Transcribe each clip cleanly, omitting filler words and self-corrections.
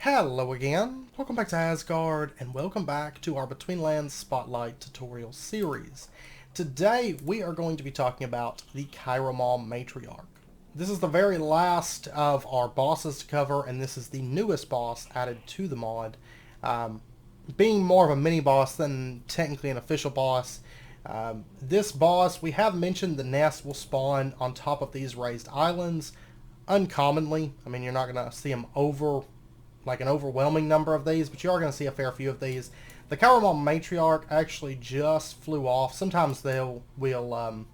Hello again, welcome back to Asgard, and welcome back to our Betweenlands Spotlight tutorial series. Today we are going to be talking about the Chiromaw Matriarch. This is the very last of our bosses to cover, and this is the newest boss added to the mod. Being more of a mini-boss than technically an official boss, this boss, we have mentioned the nest will spawn on top of these raised islands uncommonly. I mean, you're not going to see them like an overwhelming number of these, but you are going to see a fair few of these. The Chiromaw Matriarch actually just flew off. Sometimes will kind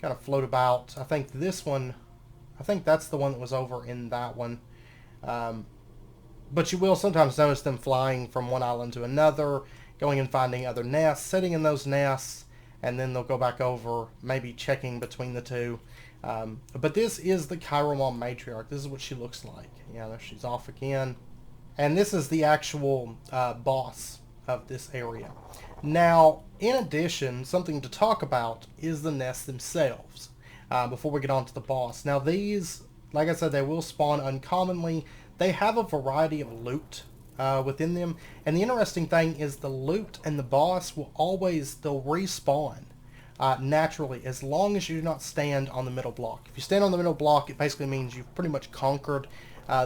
of float about. I think this one, I think that's the one that was over in that one. But you will sometimes notice them flying from one island to another, going and finding other nests, sitting in those nests, and then they'll go back over, maybe checking between the two. But this is the Chiromaw Matriarch. This is what she looks like. Yeah, there she's off again. And this is the actual boss of this area. Now, in addition, something to talk about is the nests themselves before we get on to the boss. Now these, like I said, they will spawn uncommonly. They have a variety of loot within them. And the interesting thing is the loot and the boss will always, they'll respawn. Naturally, as long as you do not stand on the middle block. If you stand on the middle block, it basically means you've pretty much conquered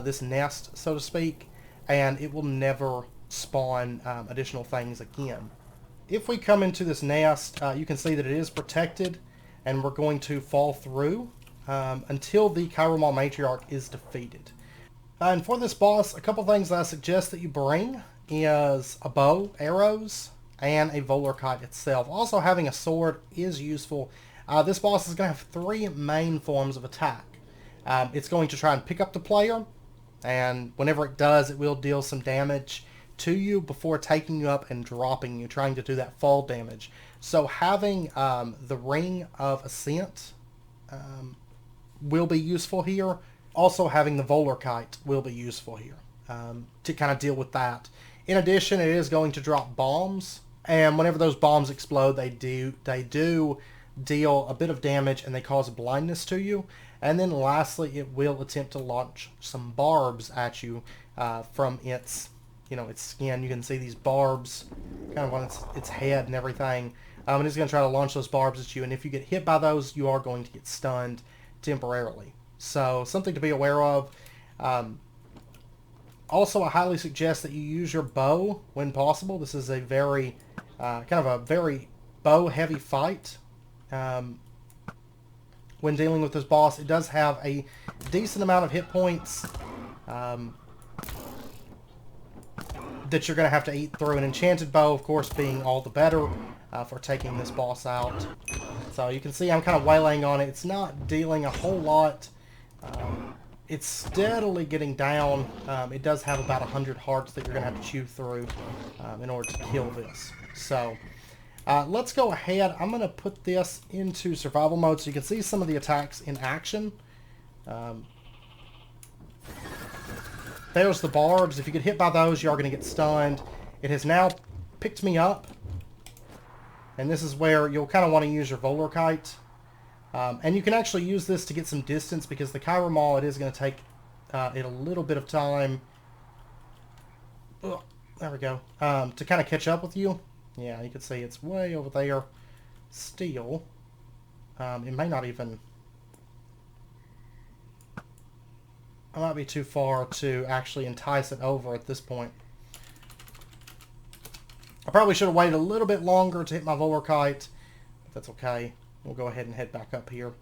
this nest, so to speak, and it will never spawn additional things again. If we come into this nest, you can see that it is protected, and we're going to fall through until the Chiromaw Matriarch is defeated. And for this boss, a couple things that I suggest that you bring is a bow, arrows, and a Volarkite itself. Also, having a sword is useful. This boss is going to have three main forms of attack. It's going to try and pick up the player, and whenever it does, it will deal some damage to you before taking you up and dropping you, trying to do that fall damage. So having the Ring of Ascent will be useful here. Also, having the Volarkite will be useful here to kind of deal with that. In addition, it is going to drop bombs, and whenever those bombs explode, they do deal a bit of damage, and they cause blindness to you. And then lastly, it will attempt to launch some barbs at you from its skin. You can see these barbs kind of on its head and everything. And it's going to try to launch those barbs at you, and if you get hit by those, you are going to get stunned temporarily. So something to be aware of. Also, I highly suggest that you use your bow when possible. This is a very, kind of a very bow-heavy fight. When dealing with this boss, it does have a decent amount of hit points that you're going to have to eat through. An enchanted bow, of course, being all the better for taking this boss out. So you can see I'm kind of waylaying on it. It's not dealing a whole lot. It's steadily getting down. It does have about 100 hearts that you're going to have to chew through in order to kill this. So let's go ahead. I'm going to put this into survival mode so you can see some of the attacks in action. There's the barbs. If you get hit by those, you are going to get stunned. It has now picked me up. And this is where you'll kind of want to use your Volarkite. And you can actually use this to get some distance, because the Chiromaw, it is going to take it a little bit of time. Ugh, there we go. To kind of catch up with you. Yeah, you can see it's way over there still. It may not even... I might be too far to actually entice it over at this point. I probably should have waited a little bit longer to hit my Volarkite, but that's okay. We'll go ahead and head back up here.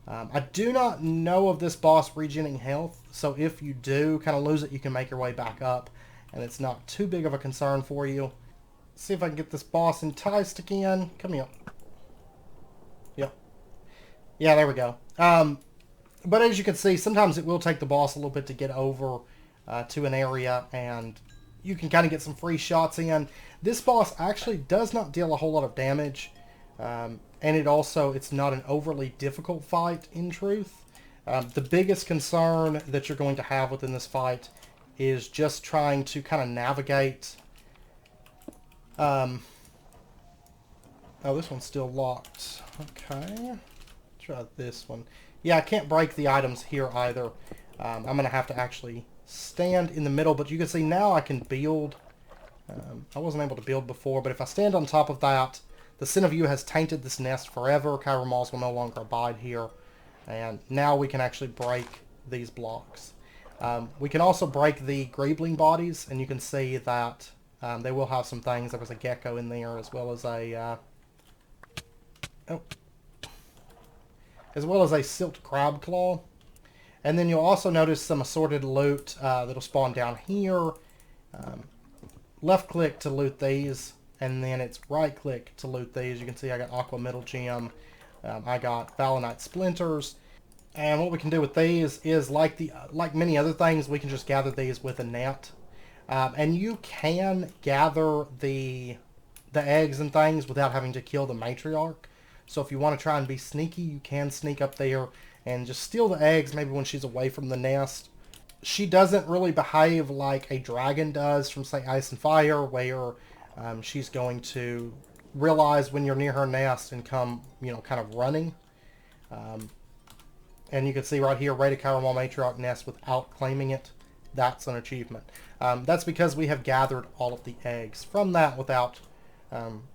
I do not know of this boss regening health, so if you do kind of lose it, you can make your way back up, and it's not too big of a concern for you. See if I can get this boss enticed again. Come here. Yep. Yeah, there we go. But as you can see, sometimes it will take the boss a little bit to get over to an area, and you can kind of get some free shots in. This boss actually does not deal a whole lot of damage. And it's not an overly difficult fight, in truth. The biggest concern that you're going to have within this fight is just trying to kind of navigate. Oh, this one's still locked. Okay. Try this one. Yeah, I can't break the items here either. I'm going to have to actually stand in the middle, but you can see now I can build. I wasn't able to build before, but if I stand on top of that, the sin of you has tainted this nest forever. Chiromaws will no longer abide here. And now we can actually break these blocks. We can also break the greebling bodies, and you can see that they will have some things. There was a gecko in there, as well as a silked crab claw. And then you'll also notice some assorted loot that'll spawn down here. Left click to loot these, and then it's right click to loot these. You can see I got aqua metal gem. I got valinite splinters. And what we can do with these is, like many other things, we can just gather these with a net. And you can gather the eggs and things without having to kill the matriarch. So if you want to try and be sneaky, you can sneak up there and just steal the eggs, maybe when she's away from the nest. She doesn't really behave like a dragon does from, say, Ice and Fire, where she's going to realize when you're near her nest and come, kind of running. And you can see right here, raid a Chiromaw Matriarch nest without claiming it. That's an achievement. That's because we have gathered all of the eggs from that without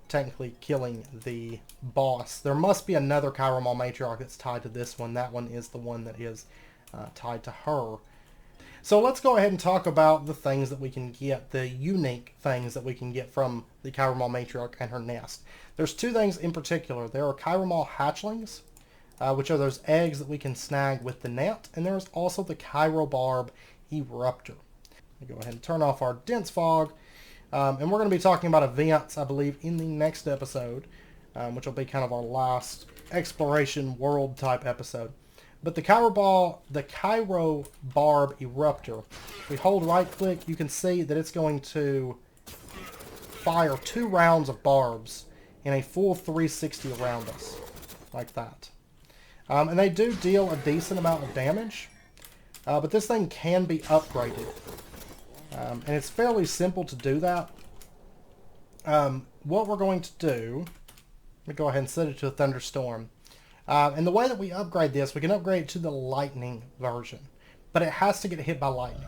technically killing the boss. There must be another Chiromaw Matriarch that's tied to this one. That one is the one that is tied to her. So let's go ahead and talk about the things that we can get, the unique things that we can get from the Chiromaw Matriarch and her nest. There's two things in particular. There are Chiromaw hatchlings, which are those eggs that we can snag with the net, and there's also the Barbed Eruptor. Let me go ahead and turn off our dense fog, and we're going to be talking about events, I believe, in the next episode, which will be kind of our last exploration world type episode. But the Barbed Eruptor, if we hold right click, you can see that it's going to fire 2 rounds of barbs in a full 360 around us, like that. And they do deal a decent amount of damage, but this thing can be upgraded. And it's fairly simple to do that. What we're going to do, let me go ahead and set it to a thunderstorm. And the way that we upgrade this, we can upgrade it to the lightning version, but it has to get hit by lightning.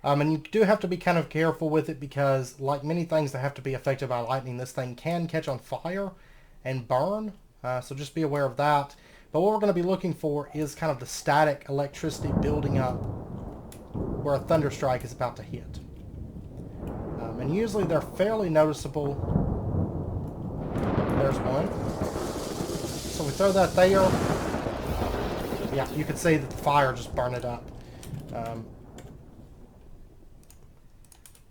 And you do have to be kind of careful with it because, like many things that have to be affected by lightning, this thing can catch on fire and burn. So just be aware of that. But what we're going to be looking for is kind of the static electricity building up where a thunderstrike is about to hit. And usually they're fairly noticeable. There's one. So we throw that there. Yeah, you can see that the fire just burned it up.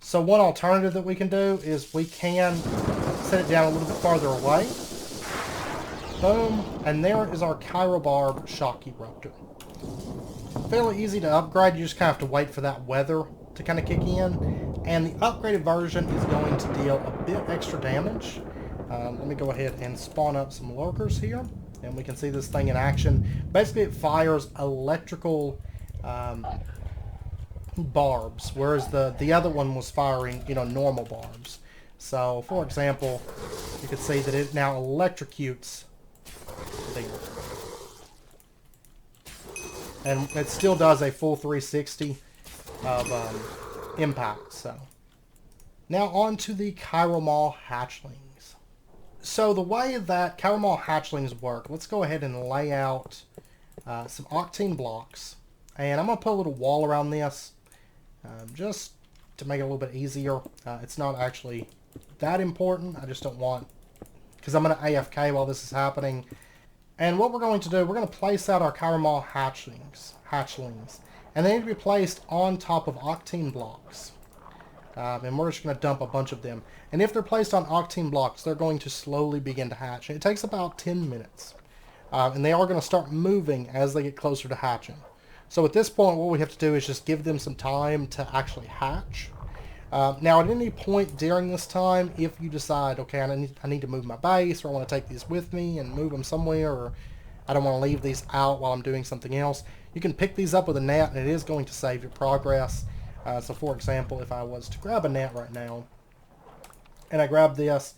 So one alternative that we can do is we can set it down a little bit farther away. Boom, and there is our Chirobarb Shock Eruptor. Fairly easy to upgrade, you just kind of have to wait for that weather to kind of kick in. And the upgraded version is going to deal a bit extra damage. Let me go ahead and spawn up some lurkers here, and we can see this thing in action. Basically it fires electrical barbs, whereas the other one was firing, normal barbs. So, for example, you can see that it now electrocutes there. And it still does a full 360 of impact. So, now on to the Chiromaw hatchlings. So the way that Chiromaw hatchlings work, let's go ahead and lay out some octane blocks. And I'm going to put a little wall around this just to make it a little bit easier. It's not actually that important. I just don't want, because I'm going to AFK while this is happening. And what we're going to do, we're going to place out our Chiromaw hatchlings. And they need to be placed on top of octane blocks. And we're just going to dump a bunch of them. And if they're placed on octane blocks, they're going to slowly begin to hatch. It takes about 10 minutes. And they are going to start moving as they get closer to hatching. So at this point, what we have to do is just give them some time to actually hatch. Now, at any point during this time, if you decide, okay, I need to move my base, or I want to take these with me and move them somewhere, or I don't want to leave these out while I'm doing something else, you can pick these up with a net, and it is going to save your progress. So, for example, if I was to grab a net right now, and I grab this,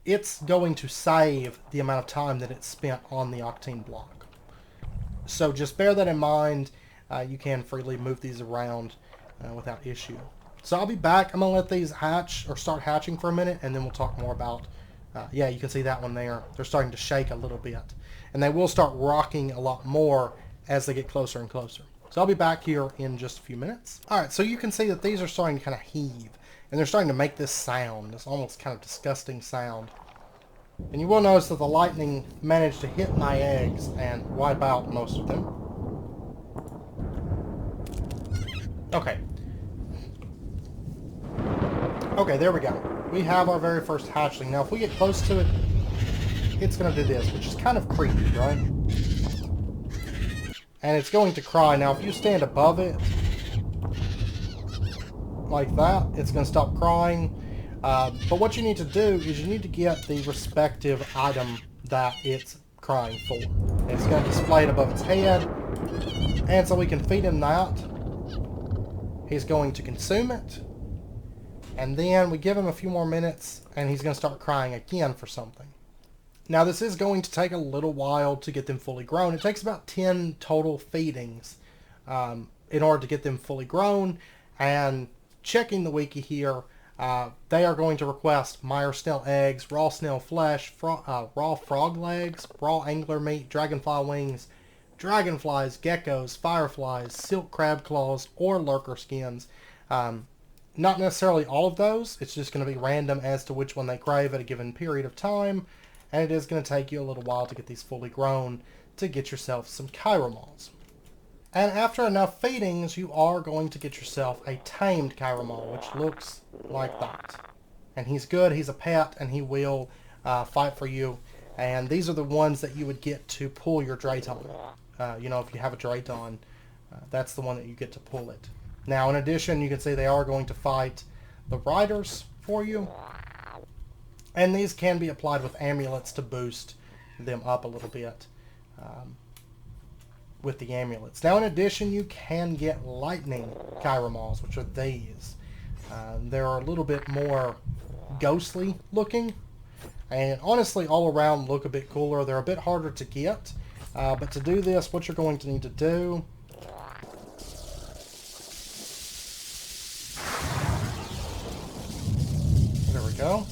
it's going to save the amount of time that it's spent on the octane block. So just bear that in mind. you can freely move these around without issue. So I'll be back. I'm going to let these hatch or start hatching for a minute, and then we'll talk more about, yeah, you can see that one there. They're starting to shake a little bit. And they will start rocking a lot more as they get closer and closer. So I'll be back here in just a few minutes. Alright, so you can see that these are starting to kind of heave. And they're starting to make this sound, this almost kind of disgusting sound. And you will notice that the lightning managed to hit my eggs and wipe out most of them. Okay. Okay, there we go. We have our very first hatchling. Now, if we get close to it, it's going to do this, which is kind of creepy, right? And it's going to cry. Now, if you stand above it, like that, it's going to stop crying. But what you need to do is you need to get the respective item that it's crying for. And it's going to display it above its head. And so we can feed him that. He's going to consume it. And then we give him a few more minutes, and he's going to start crying again for something. Now, this is going to take a little while to get them fully grown. It takes about 10 total feedings in order to get them fully grown. And checking the wiki here, they are going to request mire snail eggs, raw snail flesh, raw frog legs, raw angler meat, dragonfly wings, dragonflies, geckos, fireflies, silk crab claws, or lurker skins. Not necessarily all of those. It's just going to be random as to which one they crave at a given period of time. And it is going to take you a little while to get these fully grown to get yourself some chiromaws. And after enough feedings, you are going to get yourself a tamed chiromaw, which looks like that. And he's good, he's a pet, and he will fight for you. And these are the ones that you would get to pull your Drayton. You know, if you have a Drayton, that's the one that you get to pull it. Now, in addition, you can see they are going to fight the riders for you. And these can be applied with amulets to boost them up a little bit with the amulets. Now, in addition, you can get lightning chiromaws, which are these. They're a little bit more ghostly looking, and honestly, all around look a bit cooler. They're a bit harder to get, but to do this, what you're going to need to do there we go.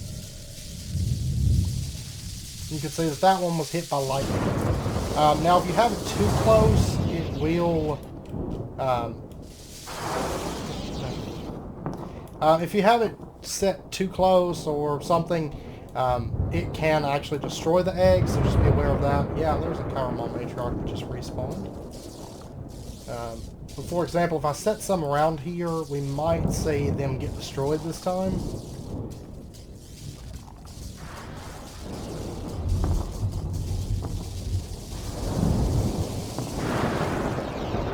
You can see that that one was hit by lightning. Now, if you have it too close, it will... if you have it set too close or something, it can actually destroy the eggs, so just be aware of that. Yeah, there's a Chiromaw Matriarch that just respawned. But for example, if I set some around here, we might see them get destroyed this time.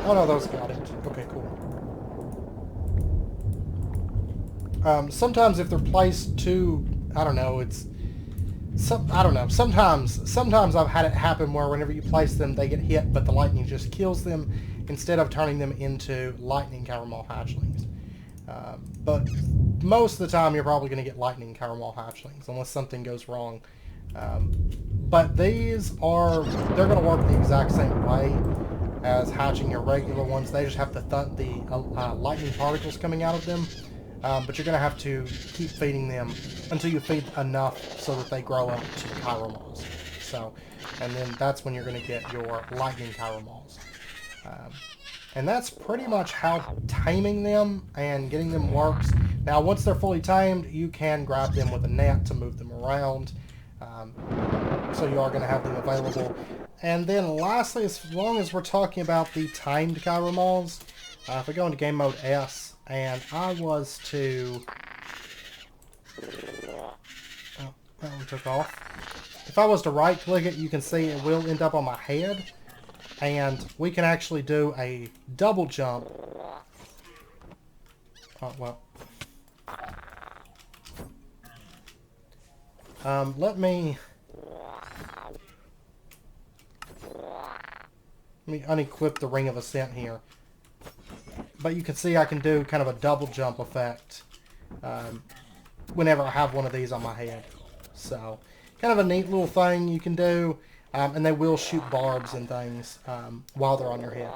Oh no, those got it. Okay, cool. Sometimes if they're placed too, I don't know, I don't know. Sometimes I've had it happen where whenever you place them, they get hit, but the lightning just kills them instead of turning them into lightning Chiromaw hatchlings. But most of the time, you're probably going to get lightning Chiromaw hatchlings unless something goes wrong. But they're going to work the exact same way as hatching your regular ones. They just have the lightning particles coming out of them. But you're going to have to keep feeding them until you feed enough so that they grow up to chiromaws. And then that's when you're going to get your lightning chiromaws. And that's pretty much how taming them and getting them works. Now, once they're fully tamed, you can grab them with a net to move them around. So you are going to have them available. And then lastly, as long as we're talking about the tamed chiromaws, if we go into game mode S, and I was to... Oh, that one took off. If I was to right click it, you can see it will end up on my head. And we can actually do a double jump. Oh, well. Let me unequip the Ring of Ascent here. But you can see I can do kind of a double jump effect whenever I have one of these on my head. So, kind of a neat little thing you can do. And they will shoot barbs and things while they're on your head.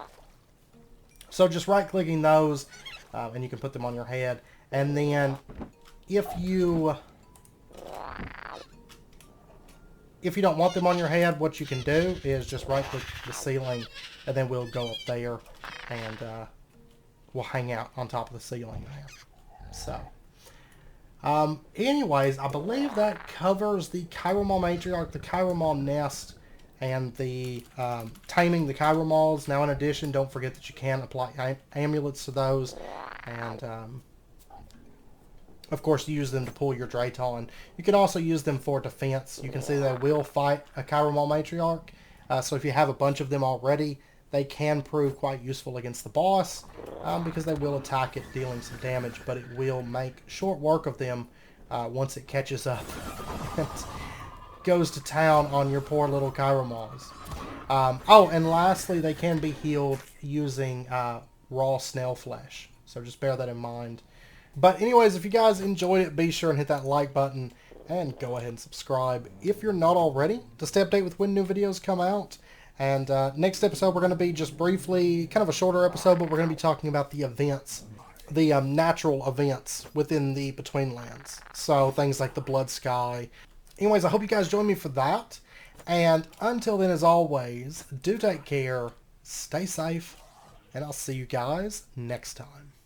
So just right-clicking those, and you can put them on your head. And then if you don't want them on your head, what you can do is just right-click the ceiling, and then we'll go up there, and we'll hang out on top of the ceiling there. So, anyways, I believe that covers the Chiromaw Matriarch, the Chiromaw Nest, and the taming the chiromaws. Now, in addition, don't forget that you can apply amulets to those, and of course, use them to pull your Drayton. You can also use them for defense. You can see they will fight a Chiromaw Matriarch. So if you have a bunch of them already, they can prove quite useful against the boss, because they will attack it, dealing some damage, but it will make short work of them once it catches up and goes to town on your poor little chiromaws. Oh, and lastly, they can be healed using raw snail flesh. So just bear that in mind. But anyways, if you guys enjoyed it, be sure and hit that like button and go ahead and subscribe if you're not already to stay updated with when new videos come out. And next episode, we're going to be just briefly, kind of a shorter episode, but we're going to be talking about the events, the natural events within the Betweenlands. So things like the Blood Sky. Anyways, I hope you guys join me for that. And until then, as always, do take care, stay safe, and I'll see you guys next time.